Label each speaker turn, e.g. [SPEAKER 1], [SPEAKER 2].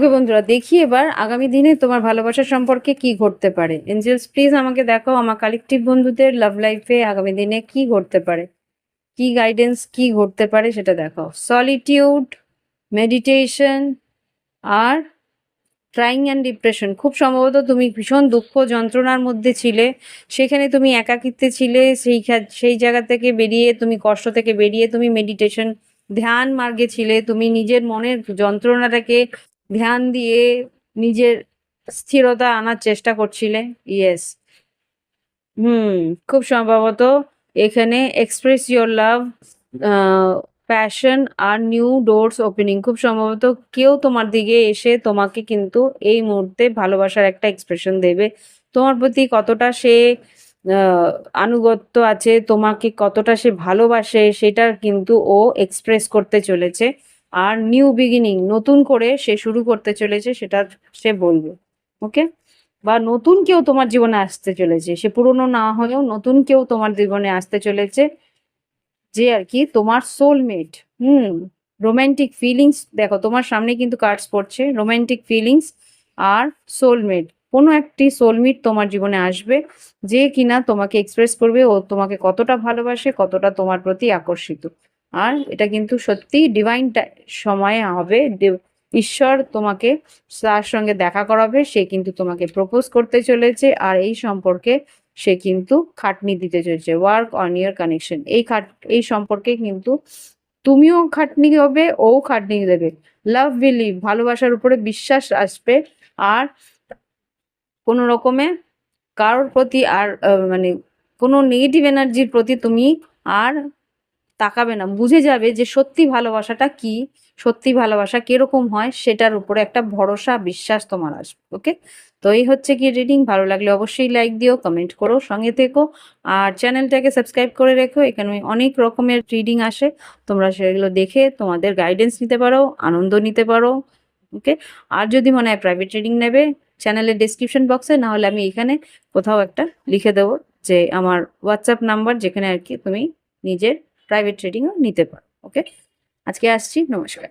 [SPEAKER 1] ওকে বন্ধুরা, দেখি এবার আগামী দিনে তোমার ভালোবাসা সম্পর্কে কি ঘটতে পারে। এঞ্জেলস প্লিজ আমাকে দেখাও আমার কালেকটিভ বন্ধুদের লাভ লাইফে আগামী দিনে কি ঘটতে পারে, কি গাইডেন্স কি ঘটতে পারে সেটা দেখাও। Solitude, meditation are trying and depression. খুব সম্ভবত তুমি ভীষণ দুঃখ যন্ত্রণার মধ্যে ছিলে, সেখানে তুমি একাকিত্বে ছিলে, সেই জায়গা থেকে বেরিয়ে, তুমি কষ্ট থেকে বেরিয়ে তুমি মেডিটেশন ধ্যান মার্গে ছিলে, তুমি নিজের মনের যন্ত্রণাটাকে ধ্যান দিয়ে নিজের স্থিরতা আনার চেষ্টা করছিলে। ইয়েস, খুব সম্ভবত এখানে এক্সপ্রেস ইওর লাভ, প্যাশন আর নিউ ডোরস ওপেনিং। খুব সম্ভবত কেউ তোমার দিকে এসে তোমাকে কিন্তু এই মুহূর্তে ভালোবাসার একটা এক্সপ্রেশন দেবে। তোমার প্রতি কতটা সে আনুগত্য আছে, তোমাকে কতটা সে ভালোবাসে সেটা কিন্তু ও এক্সপ্রেস করতে চলেছে। আর নিউ বিগিনিং, নতুন করে সে শুরু করতে চলেছে, সেটা সে বলবে। ওকে, বা নতুন কেউ তোমার জীবনে আসতে চলেছে, সে পুরনো না হলেও নতুন কেউ তোমার জীবনে আসতে চলেছে, যে আর কি তোমার সোলমেট। রোমান্টিক ফিলিংস দেখো তোমার সামনে কিন্তু কার্ডস পড়ছে, রোমান্টিক ফিলিংস আর সোলমেট। কোনো একটি সোলমেট তোমার জীবনে আসবে, যে কিনা তোমাকে এক্সপ্রেস করবে ও তোমাকে কতটা ভালোবাসে, কতটা তোমার প্রতি আকর্ষিত। আর এটা কিন্তু সত্যি ডিভাইন সময়ে হবে। ঈশ্বর তোমাকে তার সঙ্গে দেখা করাবে, সে কিন্তু তোমাকে প্রপোজ করতে চলেছে। আর এই সম্পর্কে সে কিন্তু খাটনি দিতে চলেছে, ওয়ার্ক অন ইয়ার কানেকশন। এই সম্পর্কে কিন্তু তুমিও খাটনি হবে, ও খাটনি দেবে। লাভ বিলিভ, ভালোবাসার উপরে বিশ্বাস আসবে। আর কোনো রকমে কারোর প্রতি আর মানে কোনো নেগেটিভ এনার্জির প্রতি তুমি আর তাকাবে না। বুঝে যাবে যে সত্যি ভালোবাসাটা কি, সত্যি ভালোবাসা কিরকম হয়, সেটার উপরে একটা ভরসা বিশ্বাস তোমার আসবে। ওকে, তো এই হচ্ছে কি রিডিং। ভালো লাগলে অবশ্যই লাইক দিও, কমেন্ট করো, সঙ্গে থেকো। আর চ্যানেলটাকে সাবস্ক্রাইব করে রেখো, এখানে অনেক রকমের রিডিং আসে, তোমরা সেগুলো দেখে তোমাদের গাইডেন্স নিতে পারো, আনন্দ নিতে পারো। ওকে, আর যদি মনে হয় প্রাইভেট রিডিং নেবে, চ্যানেলের ডেসক্রিপশন বক্সে, না হলে আমি এখানে কোথাও একটা লিখে দেবো যে আমার হোয়াটসঅ্যাপ নাম্বার, যেখানে আর কি তুমি নিজের প্রাইভেট ট্রেডিংও নিতে পারো। ওকে, আজকে আসছি, নমস্কার।